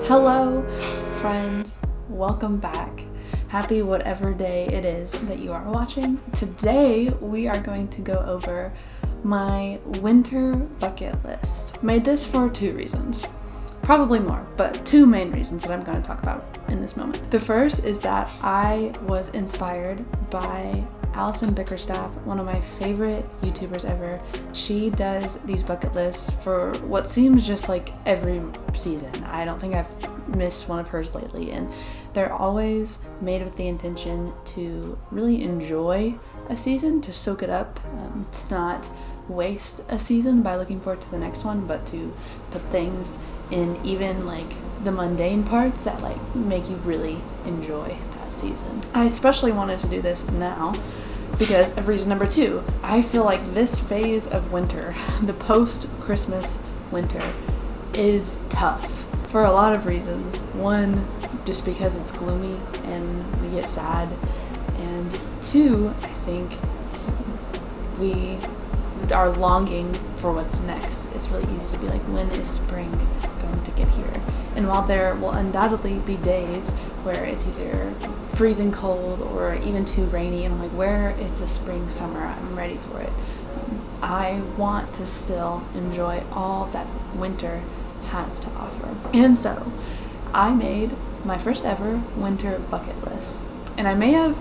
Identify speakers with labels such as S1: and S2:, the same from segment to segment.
S1: Hello, friends. Welcome back. Happy whatever day it is that you are watching. Today, we are going to go over my winter bucket list. Made this for two reasons. Probably more, but two main reasons that I'm going to talk about in this moment. The first is that I was inspired by Alison Bickerstaff, one of my favorite YouTubers ever. She does these bucket lists for what seems just like every season. I don't think I've missed one of hers lately, and they're always made with the intention to really enjoy a season, to soak it up, to not waste a season by looking forward to the next one, but to put things in even like the mundane parts that like make you really enjoy that season. I especially wanted to do this now because of reason number two. I feel like this phase of winter, the post-Christmas winter, is tough for a lot of reasons. One, just because it's gloomy and we get sad, and two, I think we are longing for what's next. It's really easy to be like, when is spring going to get here? And while there will undoubtedly be days where it's either freezing cold or even too rainy, and I'm like, where is the spring, summer? I'm ready for it. I want to still enjoy all that winter has to offer. And so I made my first ever winter bucket list. And I may have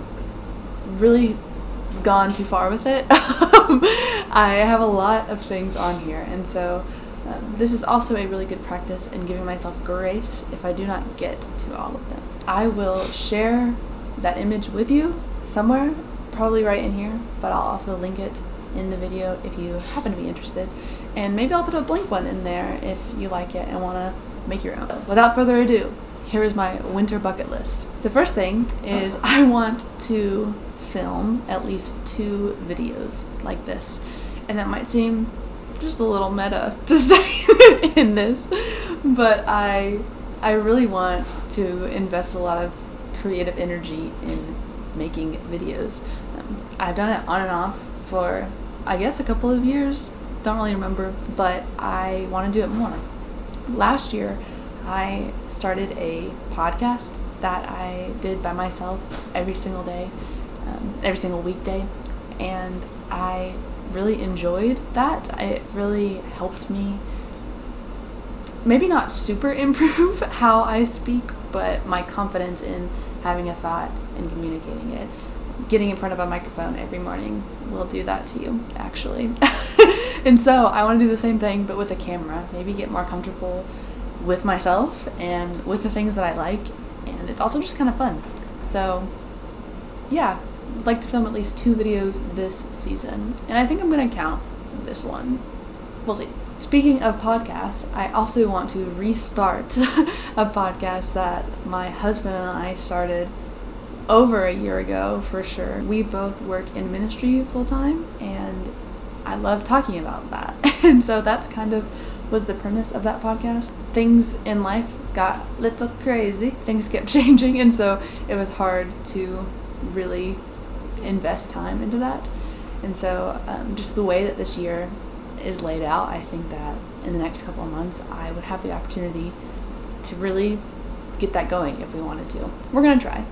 S1: really gone too far with it. I have a lot of things on here, and so this is also a really good practice in giving myself grace if I do not get to all of them. I will share that image with you somewhere, probably right in here, but I'll also link it in the video if you happen to be interested, and maybe I'll put a blank one in there if you like it and want to make your own. Without further ado, here is my winter bucket list. The first thing is I want to film at least 2 videos like this, and that might seem just a little meta to say in this, but I really want to invest a lot of creative energy in making videos. I've done it on and off for I guess a couple of years, don't really remember, but I want to do it more. Last year I started a podcast that I did by myself every single day, every single weekday, and I really enjoyed that. It really helped me maybe not super improve how I speak, but my confidence in having a thought and communicating it. Getting in front of a microphone every morning will do that to you, actually. And so I want to do the same thing, but with a camera. Maybe get more comfortable with myself and with the things that I like, and it's also just kind of fun. So yeah, I'd like to film at least 2 videos this season, and I think I'm going to count this one. We'll see. Speaking of podcasts, I also want to restart a podcast that my husband and I started over a year ago for sure. We both work in ministry full-time, and I love talking about that. And so that's kind of was the premise of that podcast. Things in life got a little crazy. Things kept changing, and so it was hard to really invest time into that. And so just the way that this year is laid out, I think that in the next couple of months I would have the opportunity to really get that going if we wanted to. We're going to try.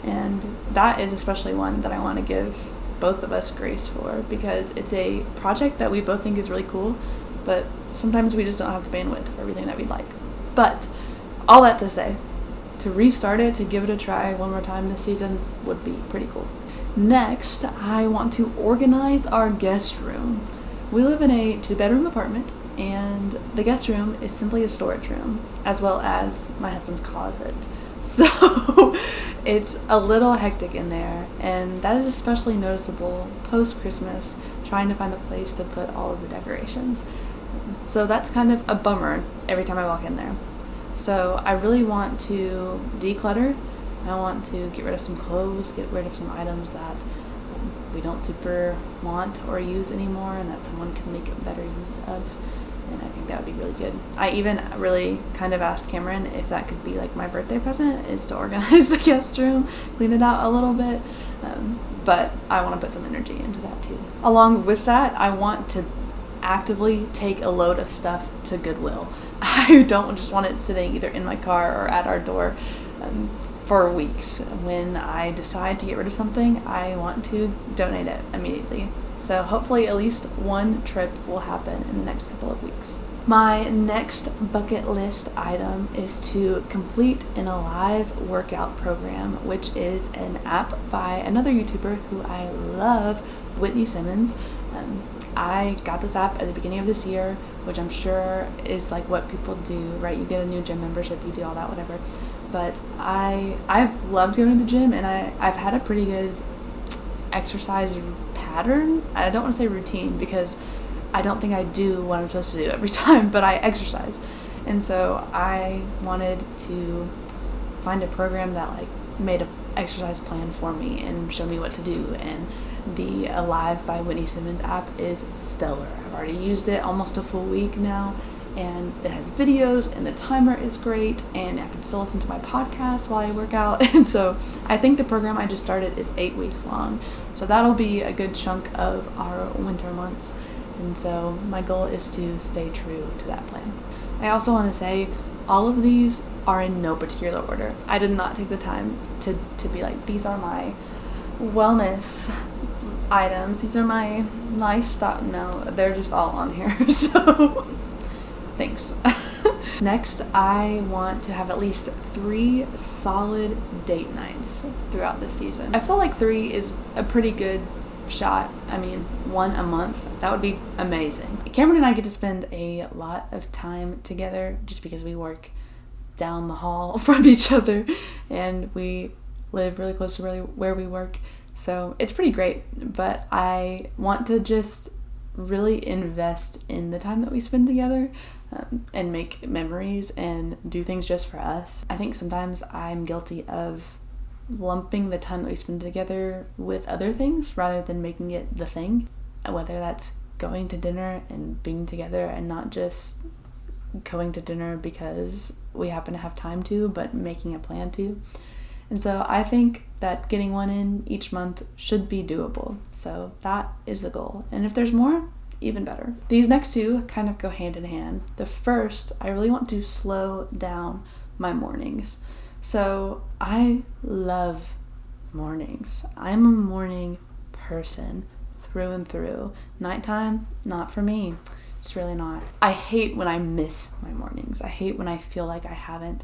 S1: And that is especially one that I want to give both of us grace for, because it's a project that we both think is really cool, but sometimes we just don't have the bandwidth for everything that we'd like. But all that to say, to restart it, to give it a try one more time this season would be pretty cool. Next, I want to organize our guest room. We live in a 2-bedroom apartment, and the guest room is simply a storage room, as well as my husband's closet. So it's a little hectic in there, and that is especially noticeable post-Christmas, trying to find a place to put all of the decorations. So that's kind of a bummer every time I walk in there. So I really want to declutter. I want to get rid of some clothes, get rid of some items that we don't super want or use anymore, and that someone can make a better use of. And I think that would be really good. I even really kind of asked Cameron if that could be like my birthday present, is to organize the guest room, clean it out a little bit. But I want to put some energy into that too. Along with that, I want to actively take a load of stuff to Goodwill. I don't just want it sitting either in my car or at our door for weeks. When I decide to get rid of something, I want to donate it immediately. So hopefully at least one trip will happen in the next couple of weeks. My next bucket list item is to complete an Alive workout program, which is an app by another YouTuber who I love, Whitney Simmons. I got this app at the beginning of this year, which I'm sure is like what people do, right? You get a new gym membership, you do all that, whatever. But I've loved going to the gym, and I've had a pretty good exercise pattern. I don't want to say routine because I don't think I do what I'm supposed to do every time, but I exercise. And so I wanted to find a program that like made an exercise plan for me and showed me what to do. And the Alive by Whitney Simmons app is stellar. I've already used it almost a full week now, and it has videos, and the timer is great, and I can still listen to my podcast while I work out. And so I think the program I just started is 8 weeks long. So that'll be a good chunk of our winter months. And so my goal is to stay true to that plan. I also want to say all of these are in no particular order. I did not take the time to be like, these are my wellness items, these are my lifestyle. No, they're just all on here. So thanks. Next, I want to have at least 3 solid date nights throughout this season. I feel like 3 is a pretty good shot. I mean, 1 a month, that would be amazing. Cameron and I get to spend a lot of time together just because we work down the hall from each other, and we live really close to where we work. So it's pretty great, but I want to just really invest in the time that we spend together and make memories and do things just for us. I think sometimes I'm guilty of lumping the time that we spend together with other things rather than making it the thing, whether that's going to dinner and being together and not just going to dinner because we happen to have time to, but making a plan to. And so I think that getting 1 in each month should be doable. So that is the goal. And if there's more, even better. These next 2 kind of go hand in hand. The first, I really want to slow down my mornings. So I love mornings. I'm a morning person through and through. Nighttime, not for me. It's really not. I hate when I miss my mornings. I hate when I feel like I haven't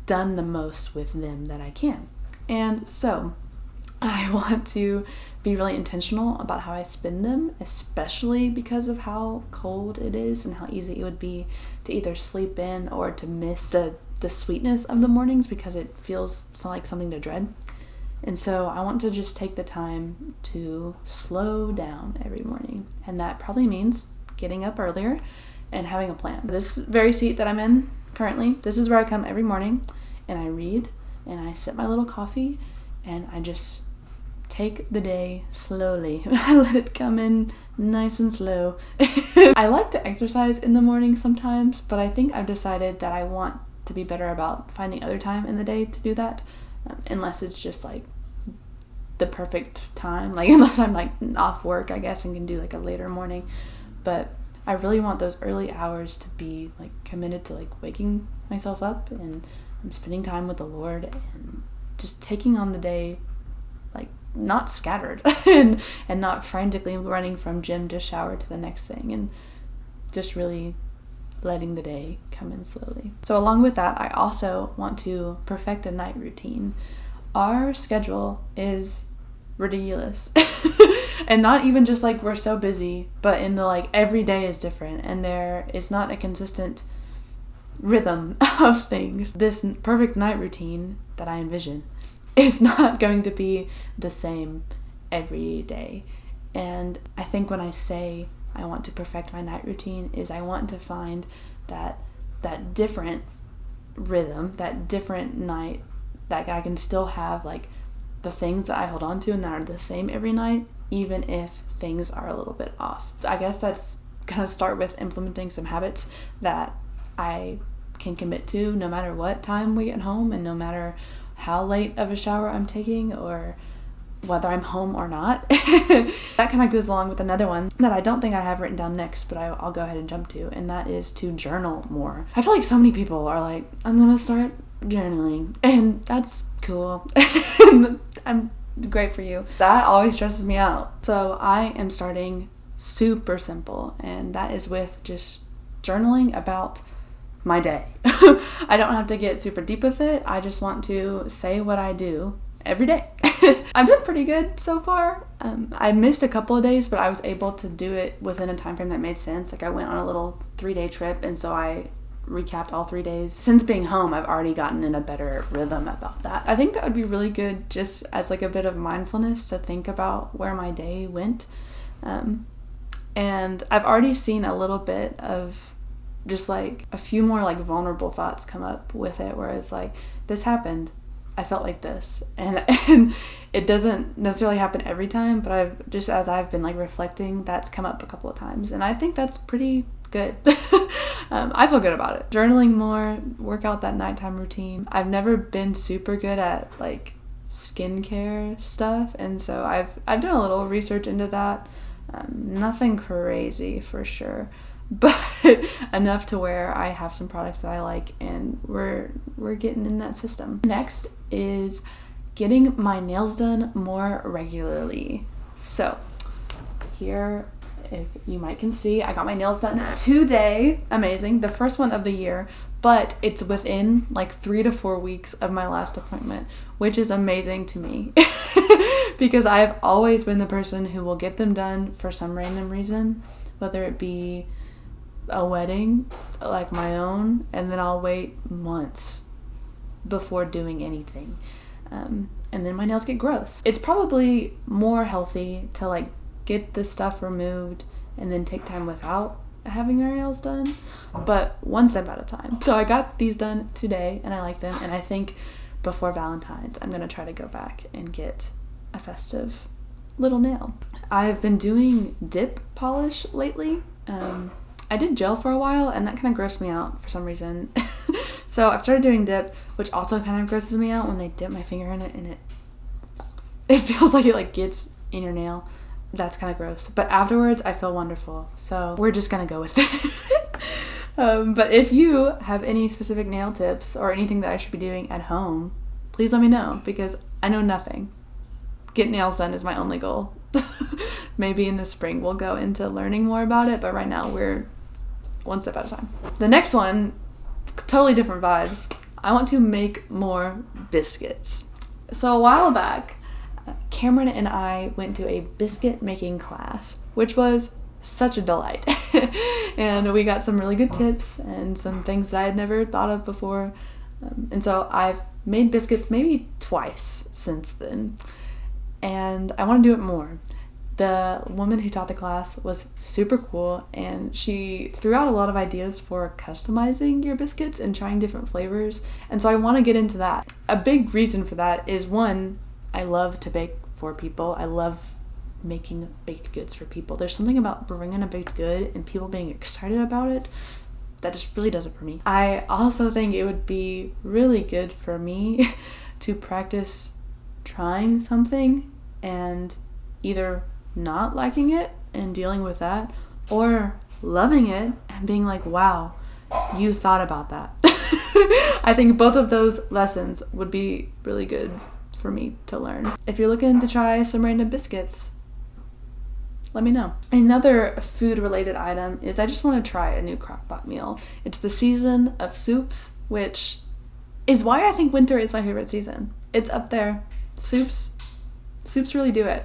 S1: done the most with them that I can. And so I want to be really intentional about how I spend them, especially because of how cold it is and how easy it would be to either sleep in or to miss the sweetness of the mornings because it feels like something to dread. And so I want to just take the time to slow down every morning. And that probably means getting up earlier and having a plan. This very seat that I'm in currently, this is where I come every morning and I read and I sip my little coffee and I just take the day slowly. I let it come in nice and slow. I like to exercise in the morning sometimes, but I think I've decided that I want to be better about finding other time in the day to do that, unless it's just like the perfect time, like unless I'm like off work, I guess, and can do like a later morning. But I really want those early hours to be like committed to like waking myself up and I'm spending time with the Lord and just taking on the day like not scattered and not frantically running from gym to shower to the next thing, and just really letting the day come in slowly. So along with that, I also want to perfect a night routine. Our schedule is ridiculous. And not even just like we're so busy, but in the like every day is different and there is not a consistent rhythm of things. This perfect night routine that I envision is not going to be the same every day. And I think when I say I want to perfect my night routine is I want to find that different rhythm, that different night that I can still have like the things that I hold on to and that are the same every night, even if things are a little bit off. I guess that's gonna start with implementing some habits that I can commit to no matter what time we get home and no matter how late of a shower I'm taking or whether I'm home or not. That kind of goes along with another one that I don't think I have written down next, but I'll go ahead and jump to, and that is to journal more. I feel like so many people are like, I'm gonna start journaling, and that's cool. I'm great for you. That always stresses me out. So I am starting super simple, and that is with just journaling about my day. I don't have to get super deep with it. I just want to say what I do every day. I've done pretty good so far. I missed a couple of days, but I was able to do it within a time frame that made sense. Like I went on a little 3-day trip, and so I recapped all 3 days. Since being home, I've already gotten in a better rhythm about that. I think that would be really good just as like a bit of mindfulness to think about where my day went. And I've already seen a little bit of just like a few more like vulnerable thoughts come up with it, where it's like, this happened, I felt like this, and it doesn't necessarily happen every time, but I've just, as I've been like reflecting, that's come up a couple of times, and I think that's pretty good. I feel good about it. Journaling more, work out that nighttime routine. I've never been super good at like skincare stuff, and so I've done a little research into that. Nothing crazy for sure, but enough to where I have some products that I like, and we're getting in that system. Next is getting my nails done more regularly. So here, if you might can see, I got my nails done today. Amazing. The first one of the year, but it's within like 3 to 4 weeks of my last appointment, which is amazing to me because I've always been the person who will get them done for some random reason, whether it be a wedding like my own, and then I'll wait months before doing anything. And then my nails get gross. It's probably more healthy to like get this stuff removed and then take time without having your nails done, but one step at a time. So I got these done today, and I like them, and I think before Valentine's I'm gonna try to go back and get a festive little nail. I've been doing dip polish lately. I did gel for a while, and that kind of grossed me out for some reason. So I've started doing dip, which also kind of grosses me out when they dip my finger in it, and it feels like it like gets in your nail. That's kind of gross, but afterwards I feel wonderful, so we're just gonna go with it. But if you have any specific nail tips or anything that I should be doing at home, please let me know, because I know nothing. Get nails done is my only goal. Maybe in the spring we'll go into learning more about it, but right now we're one step at a time. The next one, totally different vibes. I want to make more biscuits. So a while back, Cameron and I went to a biscuit making class, which was such a delight. And we got some really good tips and some things that I had never thought of before. And so I've made biscuits maybe twice since then, and I want to do it more. The woman who taught the class was super cool, and she threw out a lot of ideas for customizing your biscuits and trying different flavors, and so I want to get into that. A big reason for that is, one, I love to bake for people. I love making baked goods for people. There's something about bringing a baked good and people being excited about it that just really does it for me. I also think it would be really good for me to practice trying something and either not liking it and dealing with that, or loving it and being like, wow, you thought about that. I think both of those lessons would be really good for me to learn. If you're looking to try some random biscuits, let me know. Another food related item is I just want to try a new crockpot meal. It's the season of soups, which is why I think winter is my favorite season. It's up there. Soups really do it.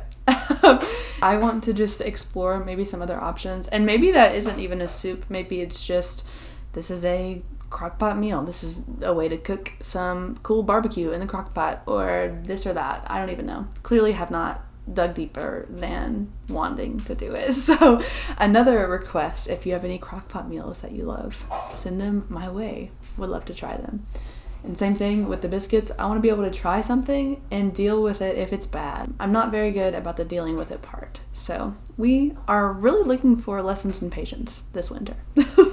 S1: I want to just explore maybe some other options, and maybe that isn't even a soup. Maybe it's just, this is a crockpot meal. This is a way to cook some cool barbecue in the crockpot, or this or that. I don't even know. Clearly have not dug deeper than wanting to do it. So another request, if you have any crockpot meals that you love, send them my way. Would love to try them. And same thing with the biscuits. I want to be able to try something and deal with it if it's bad. I'm not very good about the dealing with it part. So we are really looking for lessons in patience this winter.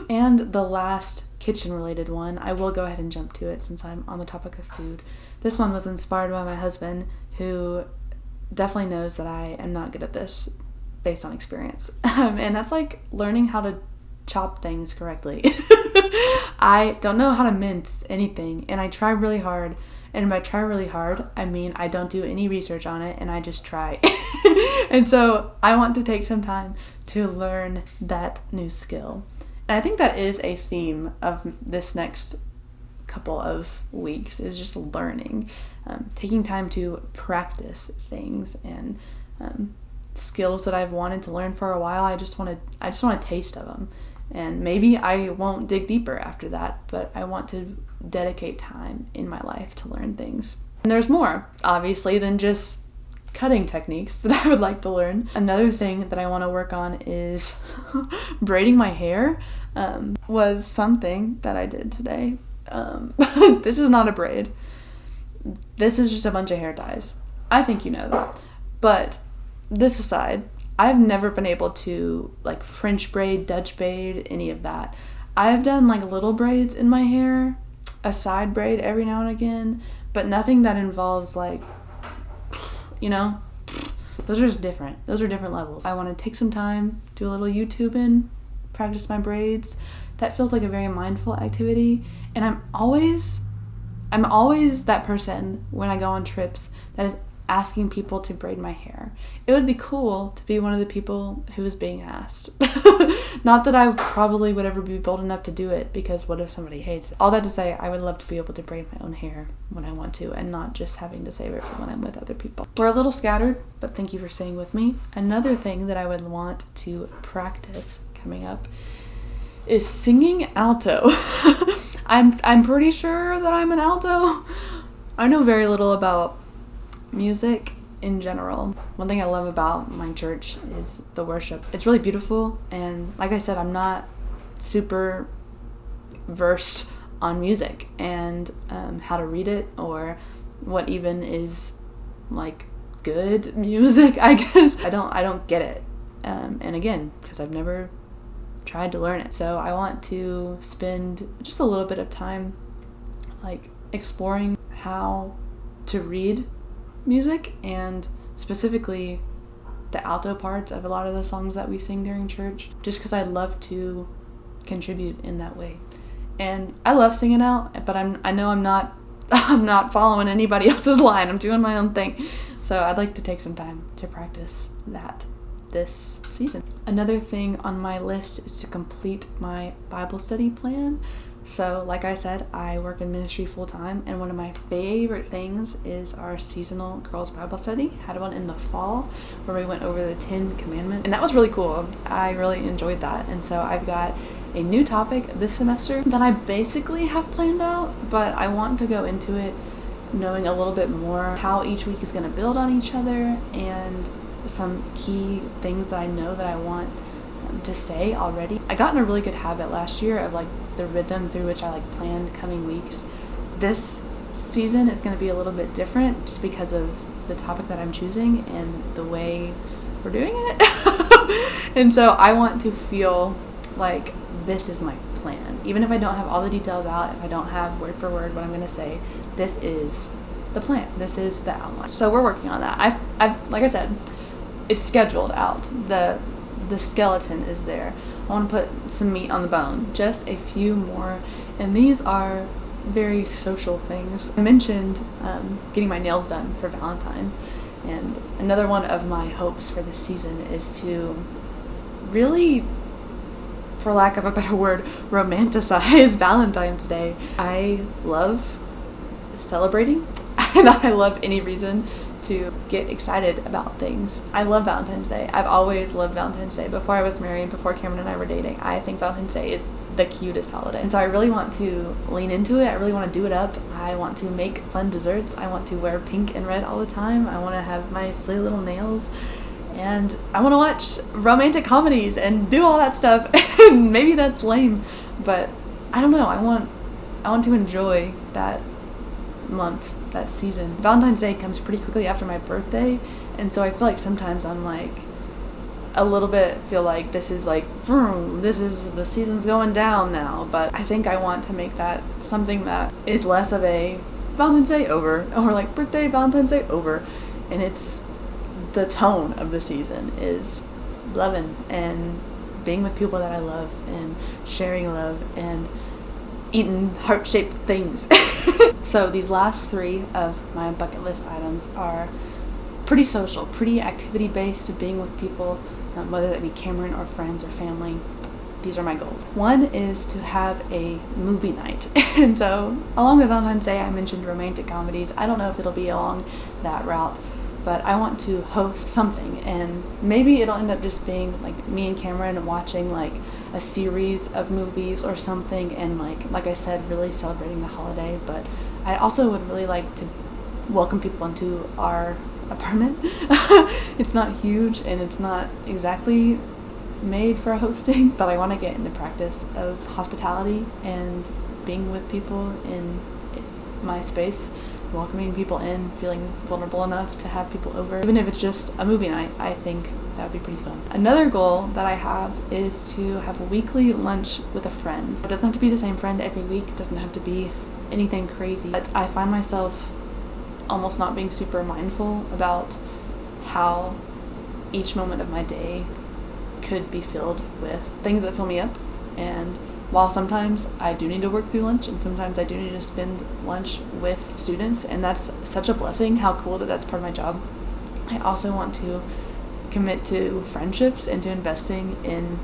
S1: And the last kitchen related one, I will go ahead and jump to it since I'm on the topic of food. This one was inspired by my husband, who definitely knows that I am not good at this based on experience. And that's like learning how to chop things correctly. I don't know how to mince anything, and I try really hard. And by try really hard, I mean I don't do any research on it, and I just try. And so I want to take some time to learn that new skill. And I think that is a theme of this next couple of weeks, is just learning, taking time to practice things and skills that I've wanted to learn for a while. I just want a taste of them. And maybe I won't dig deeper after that, but I want to dedicate time in my life to learn things. And there's more, obviously, than just cutting techniques that I would like to learn. Another thing that I want to work on is braiding my hair. Was something that I did today. This is not a braid. This is just a bunch of hair ties. I think you know that. But this aside, I've never been able to like French braid, Dutch braid, any of that. I've done like little braids in my hair, a side braid every now and again, but nothing that involves like, those are just different. Those are different levels. I want to take some time, do a little YouTubing, practice my braids. That feels like a very mindful activity. And I'm always that person when I go on trips that is asking people to braid my hair. It would be cool to be one of the people who is being asked. Not that I probably would ever be bold enough to do it, because what if somebody hates it? All that to say, I would love to be able to braid my own hair when I want to, and not just having to save it for when I'm with other people. We're a little scattered, but thank you for staying with me. Another thing that I would want to practice coming up is singing alto. I'm pretty sure that I'm an alto. I know very little about music in general. One thing I love about my church is the worship. It's really beautiful, and like I said, I'm not super versed on music and how to read it, or what even is like good music, I guess. I don't get it. And again, because I've never tried to learn it. So I want to spend just a little bit of time like exploring how to read music, and specifically the alto parts of a lot of the songs that we sing during church, just because I'd love to contribute in that way. And I love singing out, but I know I'm not following anybody else's line. I'm doing my own thing. So I'd like to take some time to practice that this season. Another thing on my list is to complete my Bible study plan. So like I said, I work in ministry full time, and one of my favorite things is our seasonal girls Bible study. Had one in the fall where we went over the 10 Commandments, and that was really cool. I really enjoyed that. And so I've got a new topic this semester that I basically have planned out, but I want to go into it knowing a little bit more how each week is going to build on each other, and some key things that I know that I want to say already. I got in a really good habit last year of like the rhythm through which I like planned coming weeks. This season is going to be a little bit different just because of the topic that I'm choosing and the way we're doing it. And so I want to feel like this is my plan. Even if I don't have all the details out, if I don't have word for word what I'm going to say, this is the plan. This is the outline. So we're working on that. I've like I said, it's scheduled out. The skeleton is there. I want to put some meat on the bone. Just a few more. And these are very social things. I mentioned getting my nails done for Valentine's. And another one of my hopes for this season is to really, for lack of a better word, romanticize Valentine's Day. I love celebrating, and I love any reason to get excited about things. I love Valentine's Day. I've always loved Valentine's Day. Before I was married, before Cameron and I were dating, I think Valentine's Day is the cutest holiday. And so I really want to lean into it. I really want to do it up. I want to make fun desserts. I want to wear pink and red all the time. I want to have my silly little nails. And I want to watch romantic comedies and do all that stuff. And maybe that's lame, but I don't know. I want to enjoy that month, that season. Valentine's Day comes pretty quickly after my birthday, and so I feel like sometimes I'm like a little bit feel like this is like this is the season's going down now, but I think I want to make that something that is less of a Valentine's Day over, or like birthday, Valentine's Day over, and it's the tone of the season is loving and being with people that I love and sharing love and eating heart-shaped things. So these last 3 of my bucket list items are pretty social, pretty activity-based, being with people, whether that be Cameron or friends or family. These are my goals. One is to have a movie night. And so along with Valentine's Day, I mentioned romantic comedies. I don't know if it'll be along that route, but I want to host something, and maybe it'll end up just being like me and Cameron watching like a series of movies or something, and like I said, really celebrating the holiday. But I also would really like to welcome people into our apartment. It's not huge and it's not exactly made for hosting, but I want to get in the practice of hospitality and being with people in my space, welcoming people in, feeling vulnerable enough to have people over. Even if it's just a movie night, I think that would be pretty fun. Another goal that I have is to have a weekly lunch with a friend. It doesn't have to be the same friend every week. It doesn't have to be anything crazy. But I find myself almost not being super mindful about how each moment of my day could be filled with things that fill me up. And while sometimes I do need to work through lunch and sometimes I do need to spend lunch with students, and that's such a blessing, how cool that that's part of my job, I also want to commit to friendships and to investing in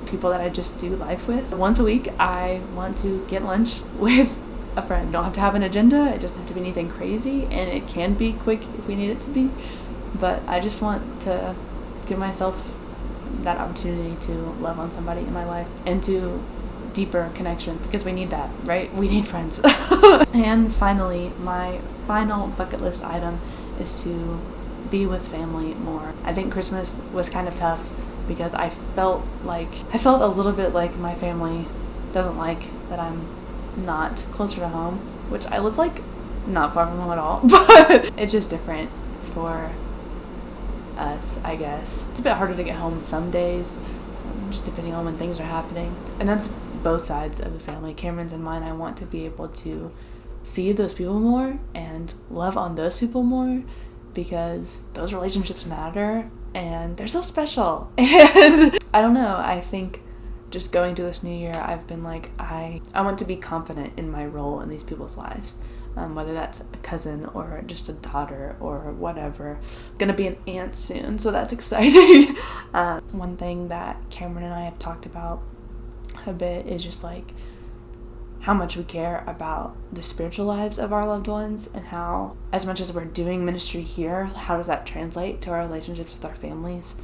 S1: people that I just do life with. Once a week, I want to get lunch with a friend. You don't have to have an agenda. It doesn't have to be anything crazy, and it can be quick if we need it to be. But I just want to give myself that opportunity to love on somebody in my life and to deeper connection, because we need that, right? We need friends. And finally, my final bucket list item is to be with family more. I think Christmas was kind of tough because I felt a little bit like my family doesn't like that I'm not closer to home, which I live like not far from home at all, but it's just different for us, I guess. It's a bit harder to get home some days, just depending on when things are happening. And that's both sides of the family, Cameron's and mine. I want to be able to see those people more and love on those people more, because those relationships matter and they're so special. And I don't know, I think just going to this new year, I've been like, I want to be confident in my role in these people's lives. Whether that's a cousin or just a daughter or whatever. I'm gonna be an aunt soon, so that's exciting. One thing that Cameron and I have talked about a bit is just like how much we care about the spiritual lives of our loved ones, and how, as much as we're doing ministry here, how does that translate to our relationships with our families?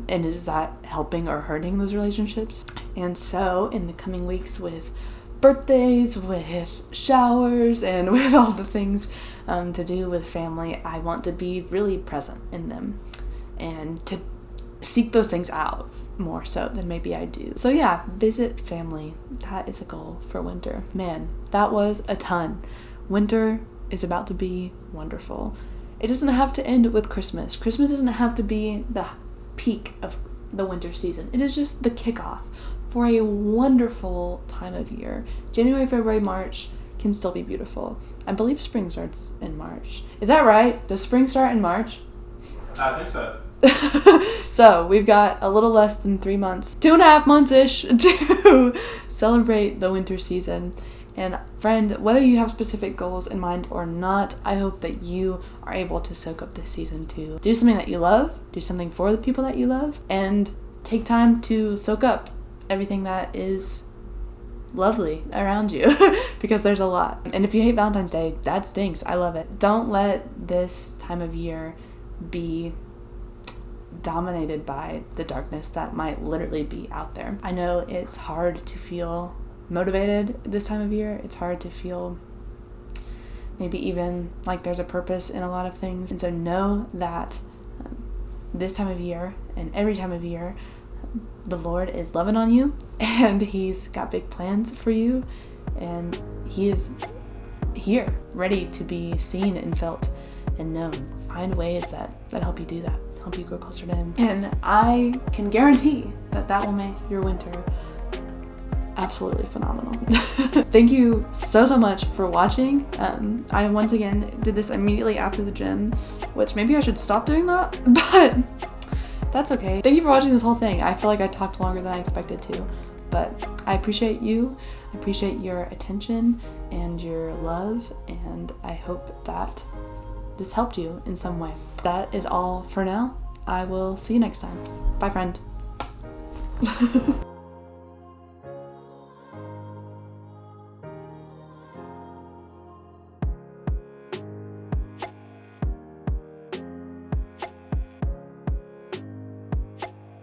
S1: And is that helping or hurting those relationships? And so in the coming weeks, with birthdays, with showers, and with all the things to do with family, I want to be really present in them and to seek those things out more so than maybe I do. So yeah, visit family. That is a goal for winter. Man, that was a ton. Winter is about to be wonderful. It doesn't have to end with Christmas. Christmas doesn't have to be the peak of the winter season. It is just the kickoff for a wonderful time of year. January, February, March can still be beautiful. I believe spring starts in March. Is that right? Does spring start in March?
S2: I think so.
S1: So we've got a little less than 3 months, 2.5 months-ish, to celebrate the winter season. And friend, whether you have specific goals in mind or not, I hope that you are able to soak up this season to do something that you love, do something for the people that you love, and take time to soak up everything that is lovely around you, because there's a lot. And if you hate Valentine's Day, that stinks. I love it. Don't let this time of year be dominated by the darkness that might literally be out there. I know it's hard to feel motivated this time of year. It's hard to feel maybe even like there's a purpose in a lot of things. And so know that this time of year and every time of year, the Lord is loving on you, and He's got big plans for you, and He is here, ready to be seen and felt and known. Find ways that help you do that, help you grow closer to Him. And I can guarantee that will make your winter absolutely phenomenal. Thank you so much for watching. I once again did this immediately after the gym, which maybe I should stop doing that, but that's okay. Thank you for watching this whole thing. I feel like I talked longer than I expected to, but I appreciate you. I appreciate your attention and your love, and I hope that this helped you in some way. That is all for now. I will see you next time. Bye, friend.